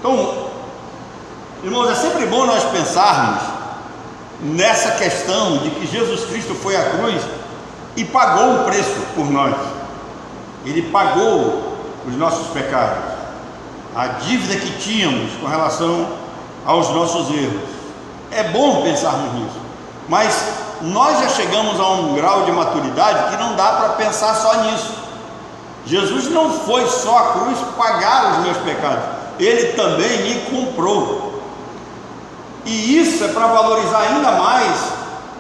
Então, irmãos, é sempre bom nós pensarmos nessa questão de que Jesus Cristo foi à cruz e pagou um preço por nós. Ele pagou os nossos pecados, a dívida que tínhamos com relação aos nossos erros. É bom pensarmos nisso, mas nós já chegamos a um grau de maturidade que não dá para pensar só nisso. Jesus não foi só à cruz pagar os meus pecados, Ele também me comprou. E isso é para valorizar ainda mais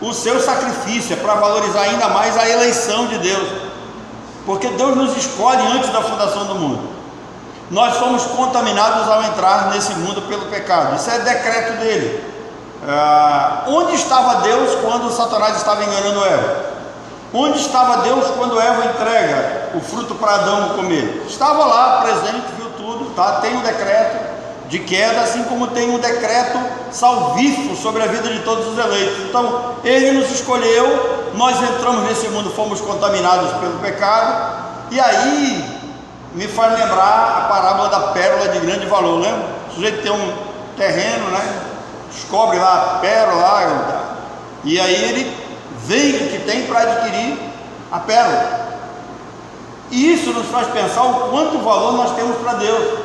o seu sacrifício, é para valorizar ainda mais a eleição de Deus, porque Deus nos escolhe antes da fundação do mundo. Nós fomos contaminados ao entrar nesse mundo pelo pecado, isso é decreto dele. Onde estava Deus quando Satanás estava enganando Eva? Onde estava Deus quando Eva entrega o fruto para Adão comer? Estava lá presente, viu tudo, tá? Tem um decreto de queda, assim como tem um decreto salvífico sobre a vida de todos os eleitos. Então, Ele nos escolheu, nós entramos nesse mundo, fomos contaminados pelo pecado, e aí me faz lembrar a parábola da pérola de grande valor, né? O sujeito tem um terreno, né? Descobre lá a pérola, e aí ele vende o que tem para adquirir a pérola. E isso nos faz pensar o quanto valor nós temos para Deus.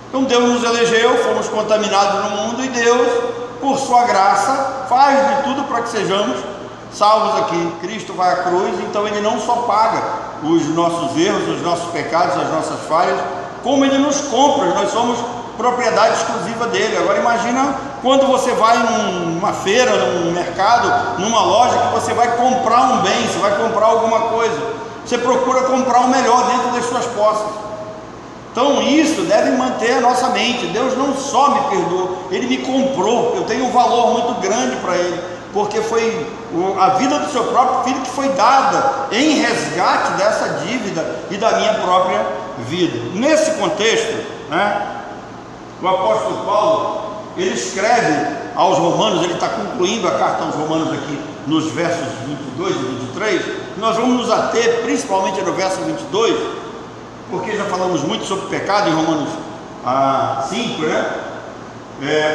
Então Deus nos elegeu, fomos contaminados no mundo, e Deus, por sua graça, faz de tudo para que sejamos salvos aqui. Cristo vai à cruz, então Ele não só paga os nossos erros, os nossos pecados, as nossas falhas, como Ele nos compra, nós somos propriedade exclusiva dele. Agora imagina quando você vai numa feira, num mercado, numa loja, que você vai comprar um bem, você vai comprar alguma coisa, você procura comprar o melhor dentro das suas posses. Então isso deve manter a nossa mente. Deus não só me perdoou, Ele me comprou. Eu tenho um valor muito grande para Ele, porque foi a vida do seu próprio Filho que foi dada em resgate dessa dívida e da minha própria vida. Nesse contexto, né, o apóstolo Paulo, ele escreve aos Romanos, ele está concluindo a carta aos Romanos aqui nos versos 22 e 23, nós vamos nos ater principalmente no verso 22, porque já falamos muito sobre pecado em Romanos 5, né?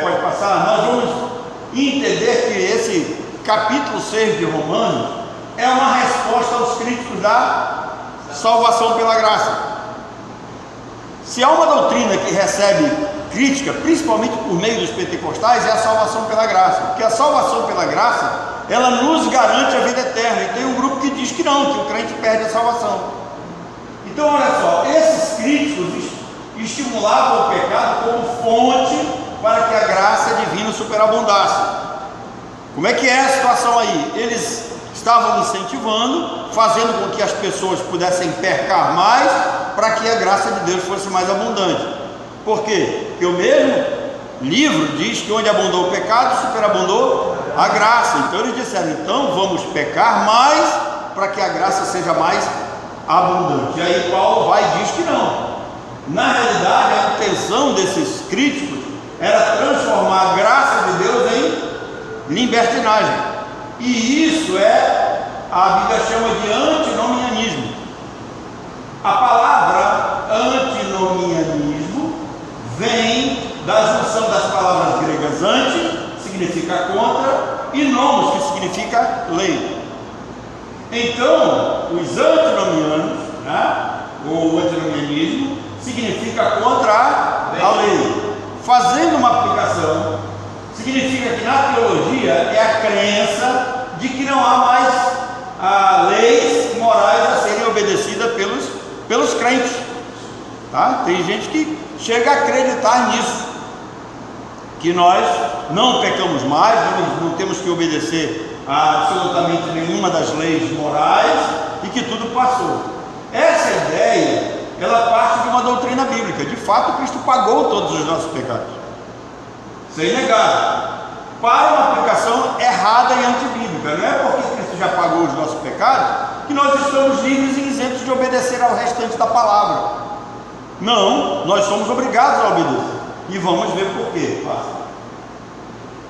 Pode passar. Nós vamos entender que esse capítulo 6 de Romanos é uma resposta aos críticos da salvação pela graça. Se há uma doutrina que recebe crítica, principalmente por meio dos pentecostais, é a salvação pela graça, porque a salvação pela graça, ela nos garante a vida eterna, e tem um grupo que diz que não, que o crente perde a salvação. Então olha só, esses críticos estimulavam o pecado como fonte para que a graça divina superabundasse. Como é que é a situação aí? Eles estavam incentivando, fazendo com que as pessoas pudessem pecar mais, para que a graça de Deus fosse mais abundante. Por quê? Porque o mesmo livro diz que onde abundou o pecado, superabundou a graça. Então eles disseram, então vamos pecar mais, para que a graça seja mais abundante. E aí Paulo vai e diz que não. Na realidade, a intenção desses críticos era transformar a graça de Deus em libertinagem. E isso a Bíblia chama de antinomianismo. A palavra antinomianismo vem da junção das palavras gregas anti, significa contra, e nomos, que significa lei. Então, os antinomianos, né, ou antinomianismo, significa contra a lei. Fazendo uma aplicação, significa que na teologia é a crença de que não há mais leis morais a serem obedecidas pelos crentes. Tá? Tem gente que chega a acreditar nisso, que nós não pecamos mais, não temos que obedecer a absolutamente nenhuma das leis morais, e que tudo passou. Essa ideia, ela parte de uma doutrina bíblica. De fato, Cristo pagou todos os nossos pecados, sem negar, para uma aplicação errada e antibíblica. Não é porque Cristo já pagou os nossos pecados que nós estamos livres e isentos de obedecer ao restante da palavra. Não, nós somos obrigados a obedecer, e vamos ver por quê.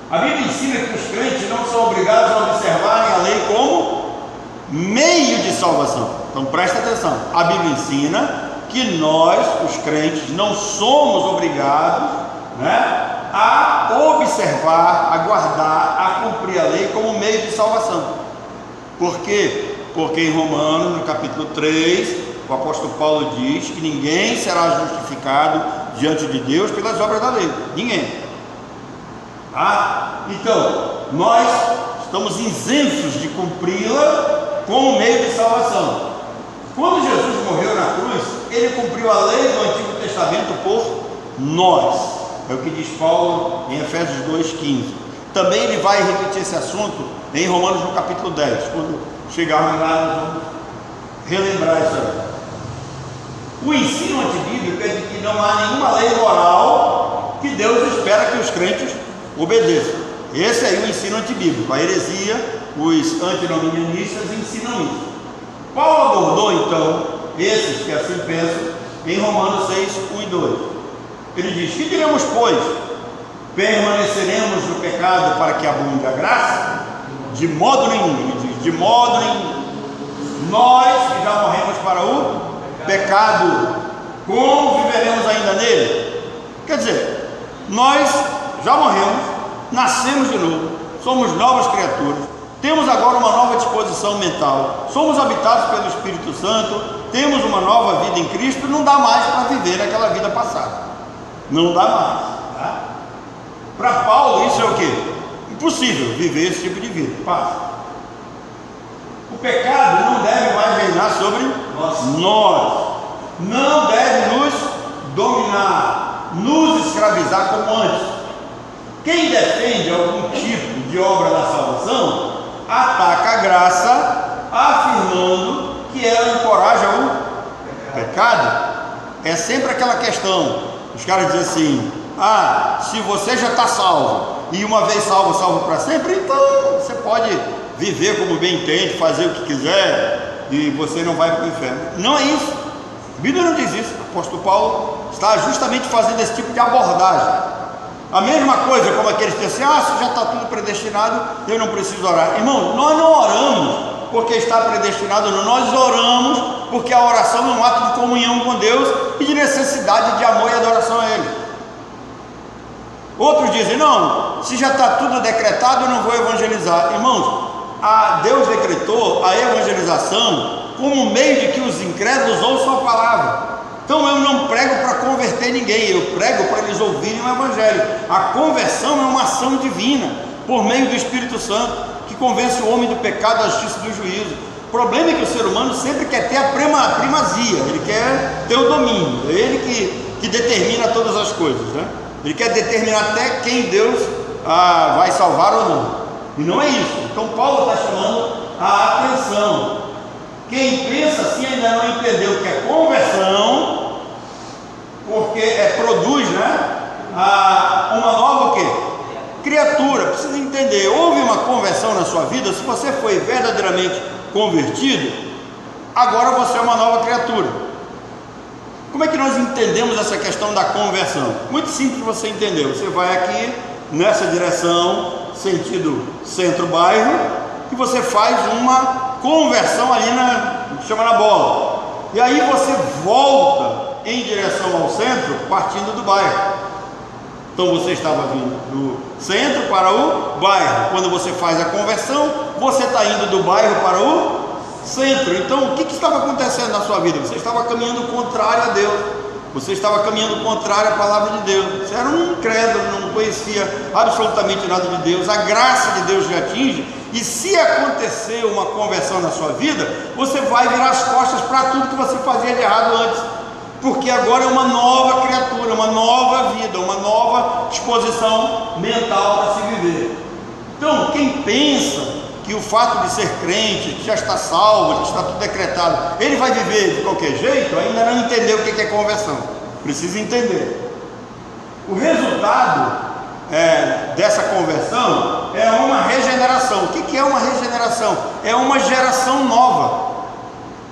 A Bíblia ensina que os crentes não são obrigados a observarem a lei como meio de salvação. Então presta atenção, a Bíblia ensina que nós, os crentes, não somos obrigados, né, a observar, a guardar, a cumprir a lei como meio de salvação. Por quê? Porque em Romanos, no capítulo 3, o apóstolo Paulo diz que ninguém será justificado diante de Deus pelas obras da lei. Ninguém. Tá? Então, nós estamos isentos de cumpri-la como meio de salvação. Quando Jesus morreu na cruz, ele cumpriu a lei do Antigo Testamento por nós. É o que diz Paulo em Efésios 2,15. Também ele vai repetir esse assunto em Romanos no capítulo 10. Quando chegarmos lá, nós vamos relembrar isso aí. O ensino antibíblico é de que não há nenhuma lei moral que Deus espera que os crentes obedeçam. Esse aí é o ensino antibíblico. A heresia, os antinomianistas ensinam isso. Paulo abordou então esses que assim pensam em Romanos 6, 1 e 2. Ele diz: que diremos, pois? Permaneceremos no pecado para que abunde a graça? De modo nenhum. Ele diz: de modo nenhum. Nós que já morremos para o pecado, como viveremos ainda nele? Quer dizer, nós já morremos, nascemos de novo, somos novas criaturas, temos agora uma nova disposição mental, somos habitados pelo Espírito Santo, temos uma nova vida em Cristo. Não dá mais para viver aquela vida passada, não dá mais, tá? Para Paulo isso é o que? Impossível viver esse tipo de vida. Passa. O pecado não deve mais reinar sobre nós, não deve nos dominar, nos escravizar como antes. Quem defende algum tipo de obra da salvação ataca a graça, afirmando que ela encoraja o pecado. É sempre aquela questão, os caras dizem assim: ah, se você já está salvo, e uma vez salvo, salvo para sempre, então você pode viver como bem entende, fazer o que quiser, e você não vai para o inferno. Não é isso, a Bíblia não diz isso. O apóstolo Paulo está justamente fazendo esse tipo de abordagem. A mesma coisa como aqueles que dizem assim: ah, se já está tudo predestinado, eu não preciso orar. Irmão, nós não oramos porque está predestinado, não. Nós oramos porque a oração é um ato de comunhão com Deus e de necessidade de amor e adoração a Ele. Outros dizem: não, se já está tudo decretado, eu não vou evangelizar. Irmãos, Deus decretou a evangelização como meio de que os incrédulos ouçam a palavra. Então eu não prego para converter ninguém, eu prego para eles ouvirem o Evangelho. A conversão é uma ação divina, por meio do Espírito Santo, que convence o homem do pecado, da justiça e do juízo. O problema é que o ser humano sempre quer ter a primazia, ele quer ter o domínio, é ele que determina todas as coisas, né? Ele quer determinar até quem Deus vai salvar ou não, e não é isso. Então Paulo está chamando a atenção. Quem pensa assim ainda não entendeu que é conversão, porque produz, né, uma nova o quê? Criatura. Precisa entender, houve uma conversão na sua vida. Se você foi verdadeiramente convertido, agora você é uma nova criatura. Como é que nós entendemos essa questão da conversão? Muito simples você entender. Você vai aqui nessa direção, sentido centro-bairro, e você faz uma conversão ali chama na bola, e aí você volta em direção ao centro, partindo do bairro. Então você estava vindo do centro para o bairro. Quando você faz a conversão, você está indo do bairro para o centro. Então o que estava acontecendo na sua vida? Você estava caminhando contrário a Deus, você estava caminhando contrário à palavra de Deus. Você era um incrédulo, não conhecia absolutamente nada de Deus. A graça de Deus lhe atinge, e se acontecer uma conversão na sua vida, você vai virar as costas para tudo que você fazia de errado antes, porque agora é uma nova criatura, uma nova vida, uma nova disposição mental para se viver. Então, quem pensa que o fato de ser crente, que já está salvo, que está tudo decretado, ele vai viver de qualquer jeito, ainda não entendeu o que é conversão. Precisa entender. O resultado dessa conversão é uma regeneração. O que é uma regeneração? É uma geração nova.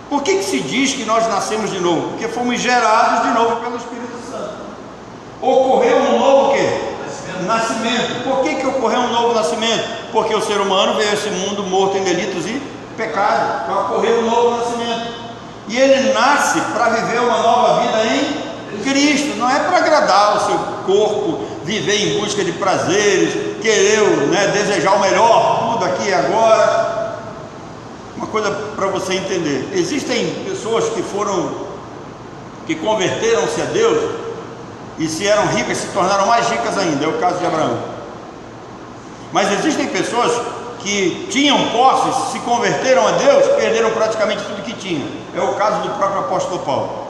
Por que se diz que nós nascemos de novo? Porque fomos gerados de novo pelo Espírito Santo. Ocorreu um novo o quê? Nascimento. Por que ocorreu um novo nascimento? Porque o ser humano veio a esse mundo morto em delitos e pecados. Então ocorreu um novo nascimento. E ele nasce para viver uma nova vida em Cristo, não é para agradar o seu corpo, viver em busca de prazeres, querer, né, desejar o melhor, tudo aqui e agora. Uma coisa para você entender: existem pessoas que converteram-se a Deus e se eram ricas, se tornaram mais ricas ainda, é o caso de Abraão. Mas existem pessoas que tinham posses, se converteram a Deus, perderam praticamente tudo que tinham, é o caso do próprio apóstolo Paulo.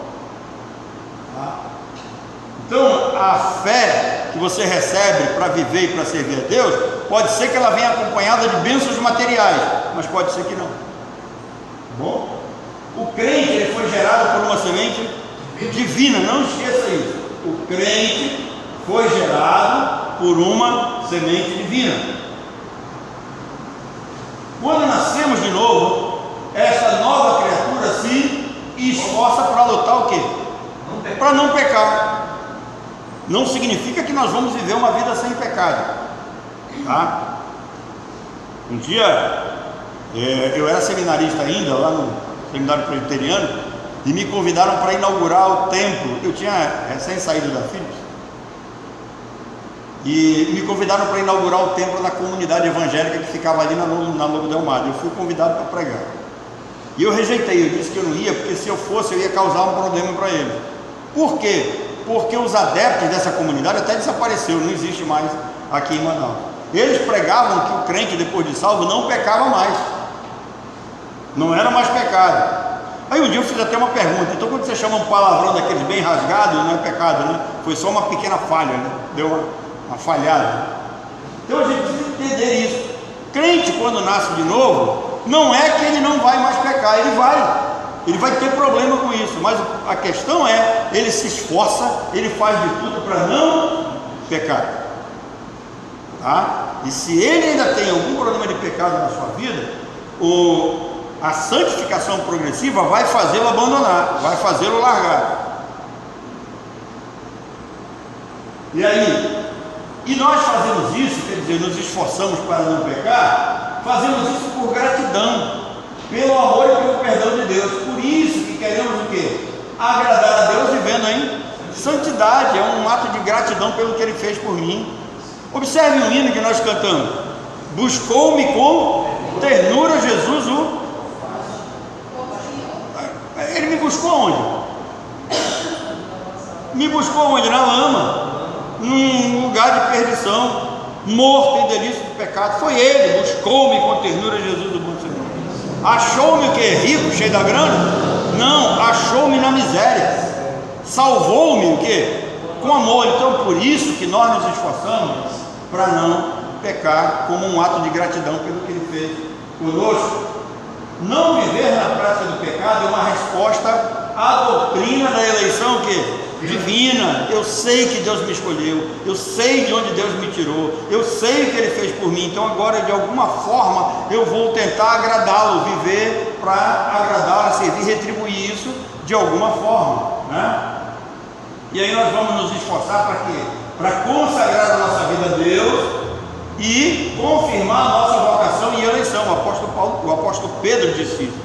Então, a fé que você recebe para viver e para servir a Deus, pode ser que ela venha acompanhada de bênçãos materiais, mas pode ser que não. Bom, o crente, ele foi gerado por uma semente divina, não esqueça isso. O crente foi gerado por uma semente divina. Quando nascemos de novo, essa nova criatura se esforça para lutar o quê? Para não pecar. Não significa que nós vamos viver uma vida sem pecado, tá? Um dia, eu era seminarista ainda, lá no seminário presbiteriano, e me convidaram para inaugurar o templo. Eu tinha recém saído da Philips, e me convidaram para inaugurar o templo da comunidade evangélica que ficava ali na Lobo Delmado. Eu fui convidado para pregar, e eu rejeitei. Eu disse que eu não ia, porque se eu fosse eu ia causar um problema para eles. Por quê? Porque os adeptos dessa comunidade até desapareceu, não existe mais aqui em Manaus. Eles pregavam que o crente depois de salvo não pecava mais, não era mais pecado. Aí um dia eu fiz até uma pergunta: então quando você chama um palavrão daqueles bem rasgado, não é pecado, né? Foi só uma pequena falha, né? Deu uma falhada. Então a gente precisa entender isso. Crente, quando nasce de novo, não é que ele não vai mais pecar, ele vai ter problema com isso, mas a questão é, ele se esforça, ele faz de tudo para não pecar, tá? E se ele ainda tem algum problema de pecado na sua vida, a santificação progressiva vai fazê-lo abandonar, vai fazê-lo largar. E aí, e nós fazemos isso, quer dizer, nos esforçamos para não pecar, fazemos isso por gratidão, pelo amor e pelo perdão de Deus. Por isso que queremos o quê? Agradar a Deus vivendo em santidade. É um ato de gratidão pelo que Ele fez por mim. Observe o hino que nós cantamos: buscou-me com ternura Jesus Ele me buscou onde? Me buscou onde? Na lama, num lugar de perdição, morto em delícia do pecado. Foi Ele, buscou-me com ternura Jesus o bom Senhor. Achou-me o que? Rico, cheio da grana? Não, achou-me na miséria. Salvou-me o que? Com amor. Então por isso que nós nos esforçamos para não pecar, como um ato de gratidão pelo que Ele fez conosco. Não viver na prática do pecado é uma resposta à doutrina da eleição que? Divina. Eu sei que Deus me escolheu, eu sei de onde Deus me tirou, eu sei o que Ele fez por mim, então agora de alguma forma eu vou tentar agradá-lo, viver para agradá-lo, servir, retribuir isso de alguma forma, né? E aí nós vamos nos esforçar para quê? Para consagrar a nossa vida a Deus e confirmar a nossa vocação e eleição. O apóstolo Pedro disse isso: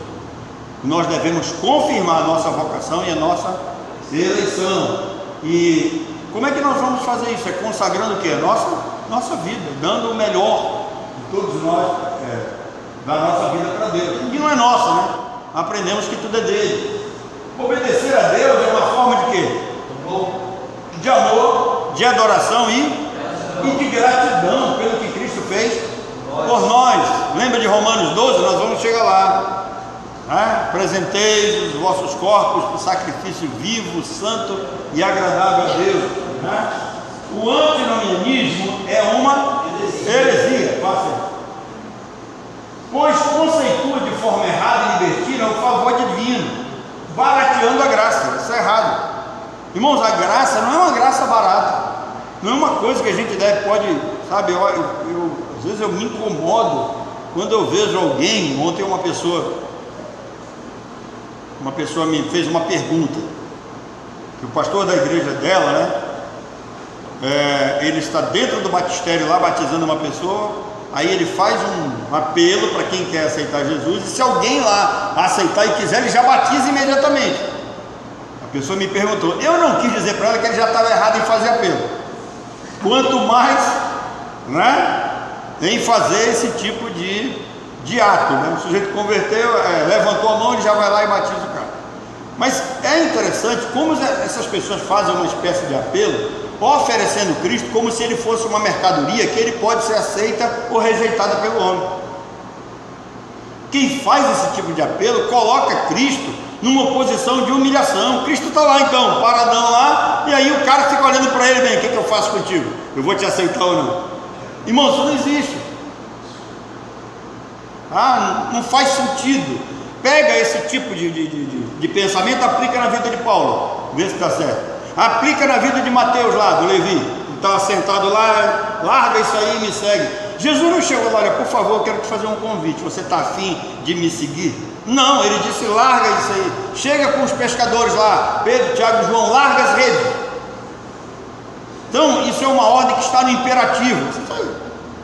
nós devemos confirmar a nossa vocação e a nossa eleição. E como é que nós vamos fazer isso? É consagrando o que? A nossa vida, dando o melhor de todos nós, da nossa vida para Deus. E não é nossa, né? Aprendemos que tudo é dele. Obedecer a Deus é uma forma de quê? De amor, de adoração e de gratidão pelo que Cristo fez por nós. Lembra de Romanos 12? Nós vamos chegar lá. Apresenteis os vossos corpos por sacrifício vivo, santo e agradável a Deus. O antinomianismo é uma heresia, pois conceitua de forma errada e libertina o favor divino, barateando a graça. Isso é errado. Irmãos, a graça não é uma graça barata, não é uma coisa que a gente pode, sabe, às vezes eu me incomodo quando eu vejo alguém. Ontem uma pessoa me fez uma pergunta, que o pastor da igreja dela, né, ele está dentro do batistério lá batizando uma pessoa, aí ele faz um apelo para quem quer aceitar Jesus, e se alguém lá aceitar e quiser, ele já batiza imediatamente. A pessoa me perguntou, eu não quis dizer para ela que ele já estava errado em fazer apelo, quanto mais, né, em fazer esse tipo de ato, né? O sujeito converteu, levantou a mão, ele já vai lá e batiza o cara. Mas é interessante como essas pessoas fazem uma espécie de apelo, oferecendo Cristo como se ele fosse uma mercadoria que ele pode ser aceita ou rejeitada pelo homem. Quem faz esse tipo de apelo coloca Cristo numa posição de humilhação. Cristo está lá então, paradão lá, e aí o cara fica olhando para ele, bem, o que eu faço contigo? Eu vou te aceitar ou não? Irmão, isso não existe. Não faz sentido. Pega esse tipo de pensamento, aplica na vida de Paulo, vê se está certo. Aplica na vida de Mateus lá, do Levi, que estava sentado lá, larga isso aí e me segue. Jesus não chegou lá, olha, por favor, eu quero te fazer um convite, você está afim de me seguir? Não, ele disse, larga isso aí, chega com os pescadores lá, Pedro, Tiago e João, larga as redes. Então, isso é uma ordem que está no imperativo.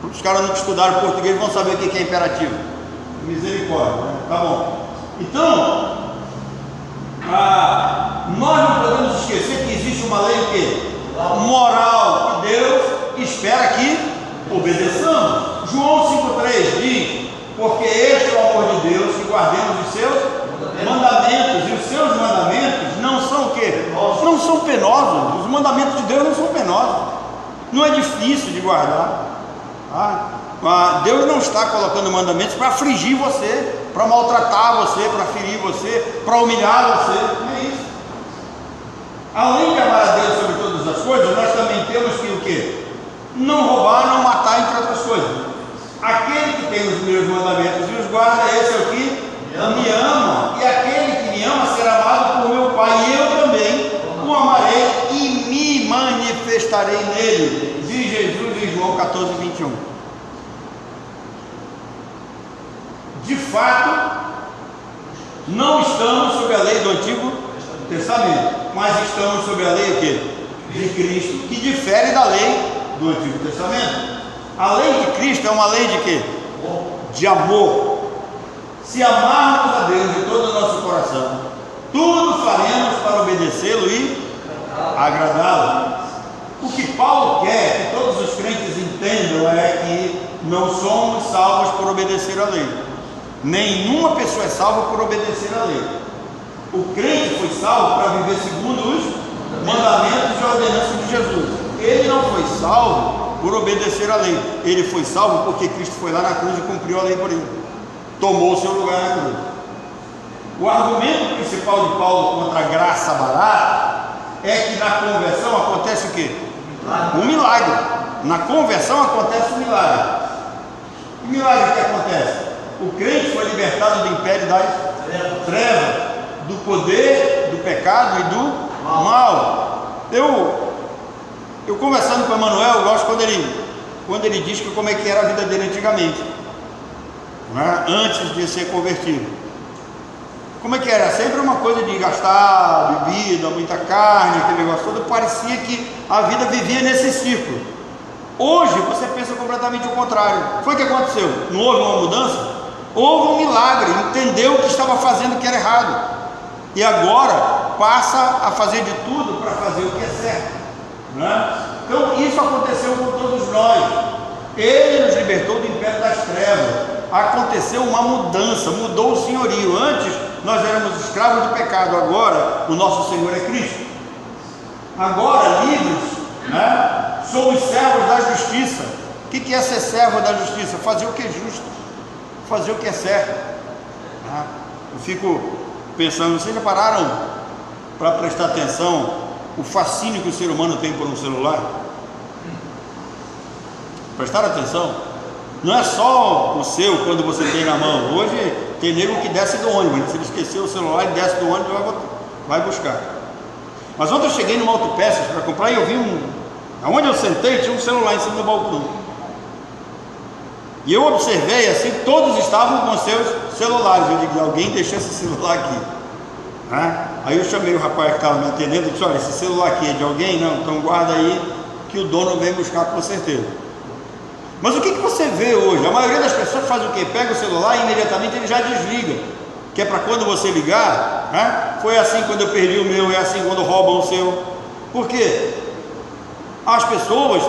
Os caras não estudaram português vão saber o que é imperativo. Misericórdia, né? Tá bom. Então, nós não podemos esquecer que existe uma lei o quê? Moral, que Deus espera que obedeçamos. João 5,3 diz, porque este é o amor de Deus, que guardemos os seus mandamentos, e os seus mandamentos não são o quê? Não são penosos. Os mandamentos de Deus não são penosos, não é difícil de guardar. Deus não está colocando mandamentos para afligir você, para maltratar você, para ferir você, para humilhar você, não é isso. Além de amar a Deus sobre todas as coisas, nós também temos que o quê? Não roubar, não matar, entre outras coisas. Aquele que tem os meus mandamentos e os guarda, esse é o que me ama, e aquele que me ama será amado por meu Pai, e eu também o amarei e me manifestarei nele, diz Jesus em João 14:21. De fato, não estamos sob a lei do Antigo Testamento, mas estamos sob a lei o quê? De Cristo, que difere da lei do Antigo Testamento. A lei de Cristo é uma lei de quê? De amor. Se amarmos a Deus de todo o nosso coração, tudo faremos para obedecê-lo e agradá-lo. O que Paulo quer que todos os crentes entendam é que não somos salvos por obedecer a lei. Nenhuma pessoa é salva por obedecer a lei. O crente foi salvo para viver segundo os mandamentos e ordenanças de Jesus. Ele não foi salvo por obedecer a lei. Ele foi salvo porque Cristo foi lá na cruz e cumpriu a lei por ele. Tomou o seu lugar na cruz. O argumento principal de Paulo contra a graça barata é que na conversão acontece o quê? Um milagre. Na conversão acontece um milagre. Que milagre que acontece? O crente foi libertado do império das trevas, do poder, do pecado e do mal. Eu conversando com o Emanuel, eu gosto quando ele diz que como é que era a vida dele antigamente, né? Antes de ser convertido. Como é que era? Sempre uma coisa de gastar bebida, muita carne, aquele negócio todo. Parecia que a vida vivia nesse ciclo. Hoje você pensa completamente o contrário. Foi o que aconteceu? Não houve uma mudança? Houve um milagre, entendeu que estava fazendo o que era errado, e agora passa a fazer de tudo para fazer o que é certo, né? Então isso aconteceu com todos nós. Ele nos libertou do império das trevas. Aconteceu uma mudança, mudou o senhorio. Antes nós éramos escravos do pecado, agora o nosso Senhor é Cristo. Agora livres, né? Somos servos da justiça. O que é ser servo da justiça? Fazer o que é justo, fazer o que é certo. Eu fico pensando, vocês já pararam para prestar atenção o fascínio que o ser humano tem por um celular? Prestaram atenção? Não é só o seu quando você tem na mão. Hoje tem nego que desce do ônibus, se ele esqueceu o celular, ele desce do ônibus e vai buscar. Mas ontem eu cheguei numa autopeças para comprar e eu vi aonde eu sentei tinha um celular em cima do balcão. E eu observei assim, todos estavam com seus celulares. Eu digo, alguém deixou esse celular aqui, né? Aí eu chamei o rapaz que estava me atendendo e disse, olha, esse celular aqui é de alguém? Não, então guarda aí que o dono vem buscar com certeza. Mas o que você vê hoje? A maioria das pessoas faz o quê? Pega o celular e imediatamente ele já desliga, que é para quando você ligar, né? Foi assim quando eu perdi o meu, é assim quando roubam o seu. Por quê? As pessoas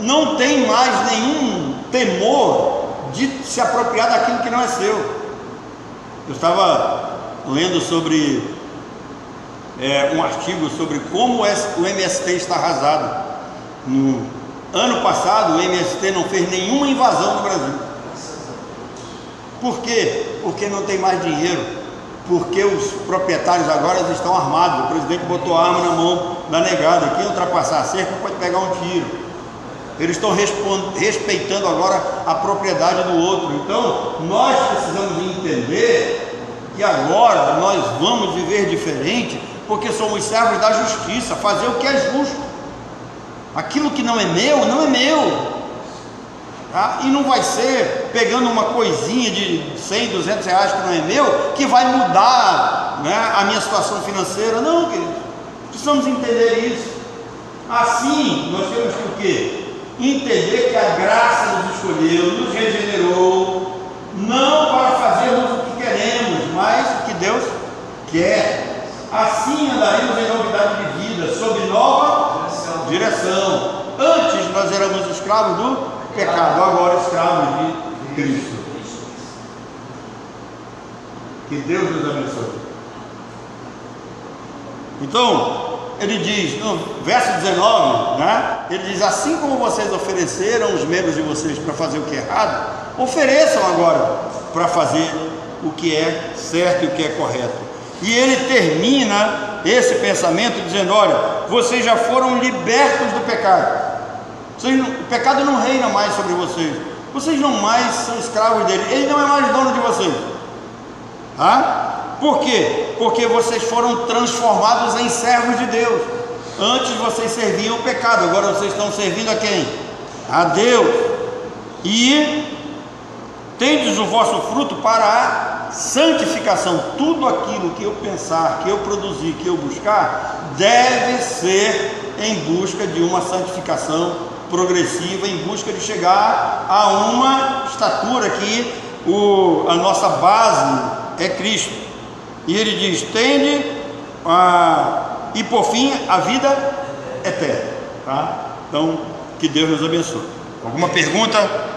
não têm mais nenhum temor de se apropriar daquilo que não é seu. Eu estava lendo sobre um artigo sobre como o MST está arrasado. No ano passado o MST não fez nenhuma invasão no Brasil. Por quê? Porque não tem mais dinheiro, porque os proprietários agora estão armados. O presidente botou a arma na mão da negada, quem ultrapassar a cerca pode pegar um tiro. Eles estão respeitando agora a propriedade do outro. Então nós precisamos entender que agora nós vamos viver diferente, porque somos servos da justiça, fazer o que é justo. Aquilo que não é meu, não é meu, tá? E não vai ser pegando uma coisinha de 100, 200 reais que não é meu, que vai mudar, né, a minha situação financeira. Não, queridos, precisamos entender isso. Assim, nós temos que o quê? Entender que a graça nos escolheu, nos regenerou, não para fazermos o que queremos, mas o que Deus quer. Assim andaremos em novidade de vida, sob nova direção. Antes nós éramos escravos do pecado, agora escravos de Cristo. Que Deus nos abençoe. Então, ele diz, no verso 19, né? Ele diz: assim como vocês ofereceram os membros de vocês para fazer o que é errado, ofereçam agora para fazer o que é certo e o que é correto. E ele termina esse pensamento dizendo: olha, vocês já foram libertos do pecado. O pecado não reina mais sobre vocês. Vocês não mais são escravos dele. Ele não é mais dono de vocês. Por quê? Porque vocês foram transformados em servos de Deus. Antes vocês serviam o pecado, agora vocês estão servindo a quem? A Deus. E tendes o vosso fruto para a santificação. Tudo aquilo que eu pensar, que eu produzir, que eu buscar, deve ser em busca de uma santificação progressiva, em busca de chegar a uma estatura que a nossa base é Cristo. E ele diz: tende e por fim a vida eterna, tá? Então, que Deus nos abençoe. Alguma pergunta?